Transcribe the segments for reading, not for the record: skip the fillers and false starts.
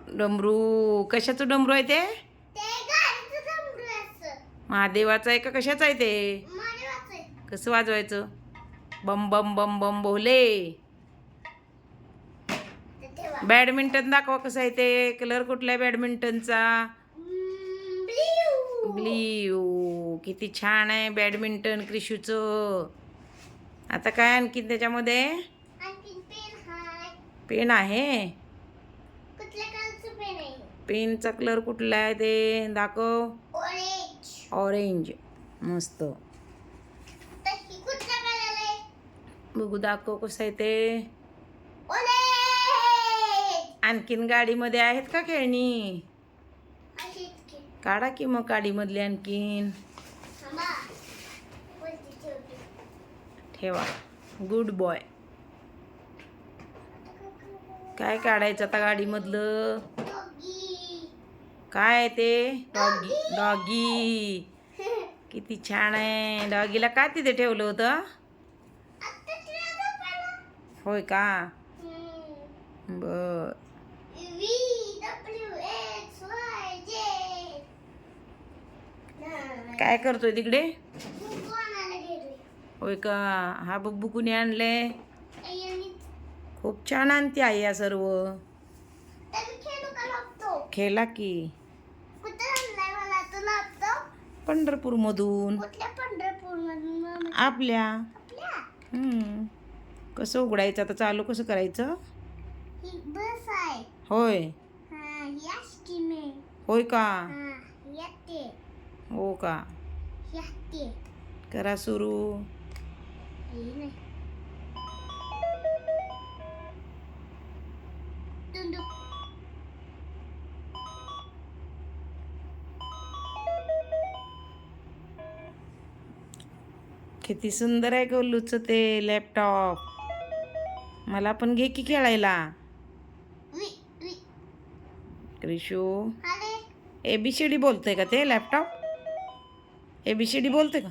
डमरू कशाचं डमरू आहे ते? महादेवाचं आहे का कशाचं आहे ते? कसं वाजवायचं? बम बम बम बम बोले. बॅडमिंटन दाखवा कसं आहे ते. कलर कुठला आहे बॅडमिंटनचा? ब्ल्यू. किती छान आहे बॅडमिंटन क्रिशूचं. आता काय आणखी त्याच्यामध्ये? पेन आहे. पेनचा कलर कुठला आहे ते दाखव. ऑरेंज. मस्त. बघू दाखव कसं आहे ते. आणखीन गाडीमध्ये आहेत का खेळणी? काढा की मग गाडीमधली आणखीन. ठेवा. Good boy. काय काढायचं आता गाडीमधलं? काय आहे ते? डॉगी. डॉगी. किती छान आहे. डॉगीला का तिथे ठेवलं होतं? होय का? बर. काय करतोय तिकडे? होय का? हा बुकबुक कुणी आणले? खूप छान आणते आई या सर्व. खेळा की. पंढरपूर मधून. आपल्या. कसं उघडायचं आता? चालू कसं करायचं? होय. होय का? हो का? करा सुरू. किती सुंदर आहे गोलूचं ते लॅपटॉप. मला पण घे की खेळायला. क्रिशू ABCD बोलतोय का ते लॅपटॉप? ABCD बोलतोय का?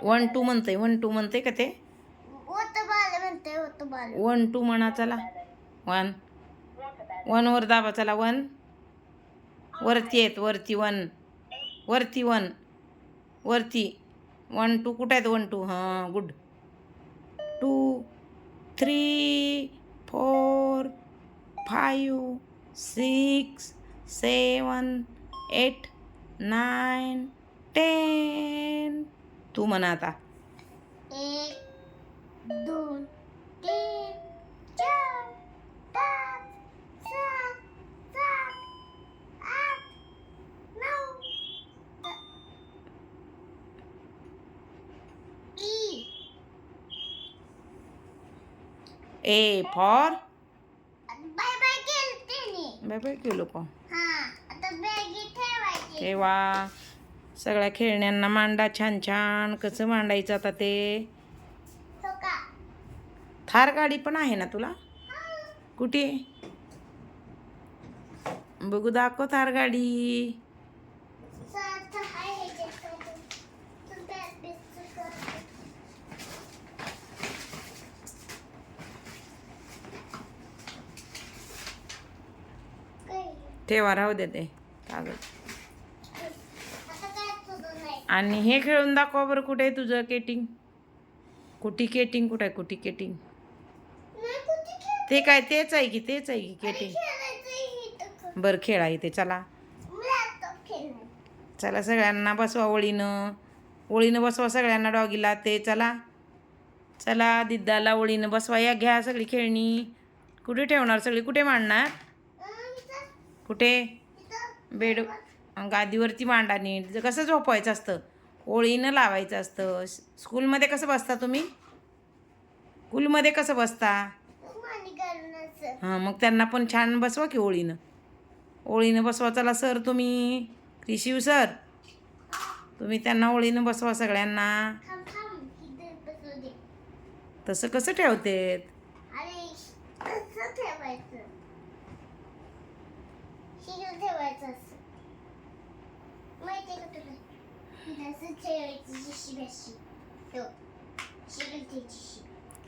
वन टू म्हणते. वन टू म्हणते का ते? 1 2 म्हणा चला. 1 1 वर दाबा चला. 1 वरती आहेत. वरती 1. वरती 1. वरती 1 2 कुठे आहेत? 1 2 हां गुड. 2 3 4 5 6 7 8 9 10. तू म्हणा आता. 1 2 3 4 5 6 7 8 9. A for बाय बाय केलते. बाय बाय केलो का? आता बॅगी ठेवायची. तेव्हा सगळ्या खेळण्यांना मांडा छान छान. कसं मांडायचं आता ते? थार गाडी पण आहे ना तुला? कुठे? बघू दाखव थार गाडी. ठेवा राहू दे ते कागद. आणि हे खेळून दाखवा बरं. कुठे आहे तुझं केटिंग? कुठी केटिंग कुठे आहे? कुठी केटिंग ते काय? तेच आहे की. तेच आहे की केटिंग. बरं खेळा इथे चला. चला सगळ्यांना बसवा ओळीनं. ओळीनं बसवा सगळ्यांना डॉगीला ते. चला चला दिद्दाला ओळीनं बसवा. या घ्या सगळी खेळणी. कुठे ठेवणार सगळी? कुठे मांडणार? कुठे? बेड. गादीवरती मांडा नीट. कसं झोपवायचं असतं, ओळीनं लावायचं असतं. स्कूलमध्ये कसं बसता तुम्ही? स्कूलमध्ये कसं बसता? मांडी घालून असं. हां, मग त्यांना पण छान बसवा की ओळीनं. ओळीनं बसवा. चला सर, तुम्ही रिशिव सर, तुम्ही त्यांना ओळीनं बसवा सगळ्यांना. थांब थांब इथे बसू दे. तसं कसं ठेवतेत? अरे कसं ठेवायचं? शिकल ठेवायचं असं. माहिती का तुला? असं ठेवायची शिशी अशी. हो. शिकल ठेवायची.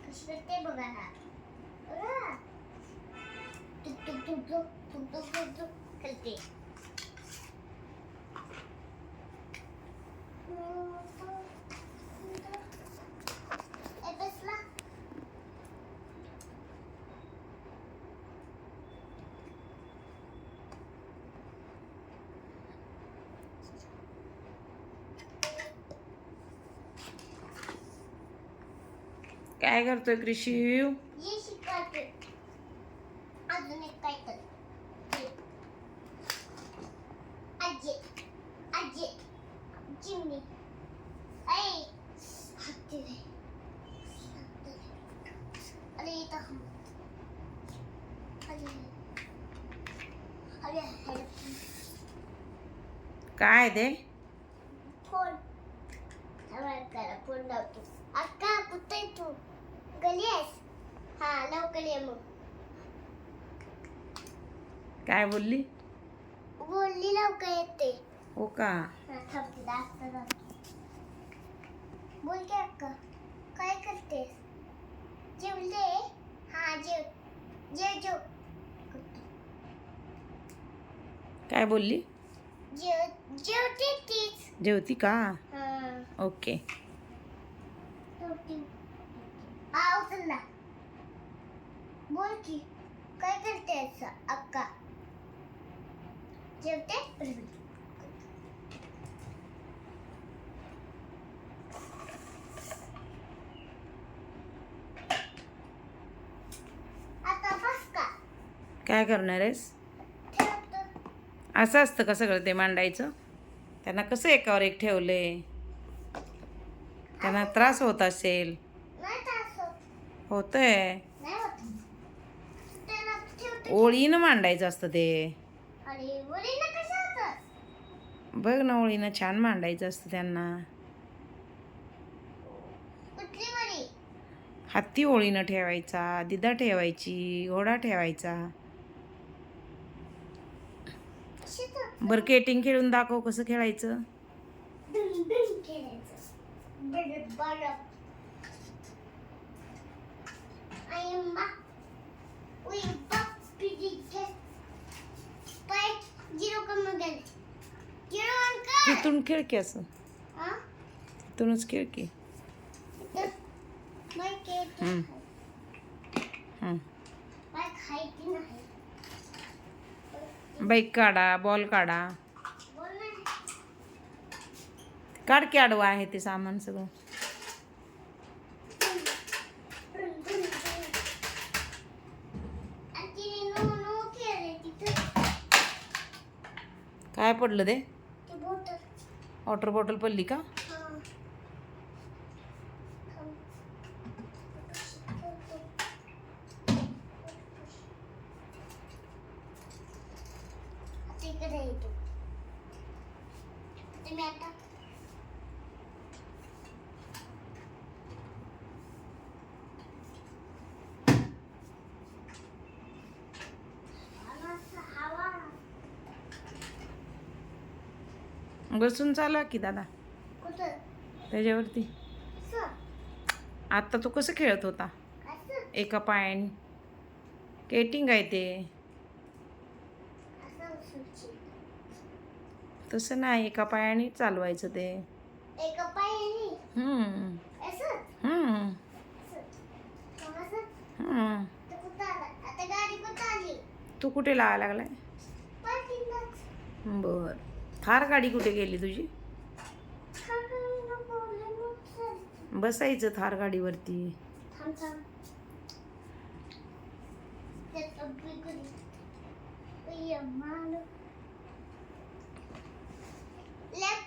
कशी करते बघा ना. बघा. टुक टुक टुक टुक टुक टुक टुक टुक करते. ए बसला. काय करतोय कृषीव? ये शिकायचं. अजून एक काय कर. हे. आजी आजी चिमणी. ऐ हाती रे. अरे इथं अरे अरे काय ते? फोन करा फोन लावतो. अक्का कुठे आहे तू? गली आहेस? हा लवकर ये मग. काय बोलली? बोलली लवकर येते. हो का? हा थांबते दाखता जातो. बोल की अक्का काय करतेस? जेवले? हा जेव जेव जेव. काय बोलली? जेवते तीच. जेवती का? हा ओके. जेवते. उचलला. बोल की काय करतेस अक्का? जेवते? आता बस का? काय करणार आहेस? ठेवतो. असं असतं का सगळं ते मांडायचं? त्यांना कसं एकावर एक ठेवले? त्यांना त्रास होत असेल. नाही तासो. होतंय. नाही होत. त्याला ठेवतो. ओळीनं मांडायचं असतं ते. अरे वरीला कसं होतं? बघ ना, ओळीनं छान मांडायचं असतं त्यांना. कुठली वरी? हत्ती ओळीनं ठेवायचा, दिदा ठेवायची, घोडा ठेवायचा. कशीच होतं? बरं, केटिंग खेळून दाखव कसं खेळायचं. डुम डुम खेळायचं. बरं बरं. आयम्मा. उई बाप्पी दिखे. पाय झिरो कम गेले. झिरो अंक. तिथून खेळ की असं. हा? तिथूनच खेळ की. मैं केट. हं. हं. मैं खायची नाही. बाईक काढा, बॉल काढा. बोल ना. काढ की, आडवा आहे ते सामान सगळं. आणि तिने नो नो केले तिथं. काय पडलं ते? ती बोटल. वॉटर बॉटल पडली का? तिकडे येतो. तुम्ही आता हवा. बसून चालवा की दादा कुठं? त्याच्यावरती. असं आत्ता तू कसं खेळत होता? असं एका पायाने. केटिंग आहे ते. असं उचलची. तसं नाही, एका पायाने चालवायचं ते. एका पायाने हम्म. असं हम्म. असं. मग असं हम्म. तर कुठं आला? आता गाडी कुठं आली? तू कुठे लावायला लागलाय? पाठीलाच. बर. थार गाडी कुठे गेली तुझी? खाली बोलले मग चल. बसायचं थार गाडीवरती. थांब थांब. त्यात बिगडी. माल. लेफ्ट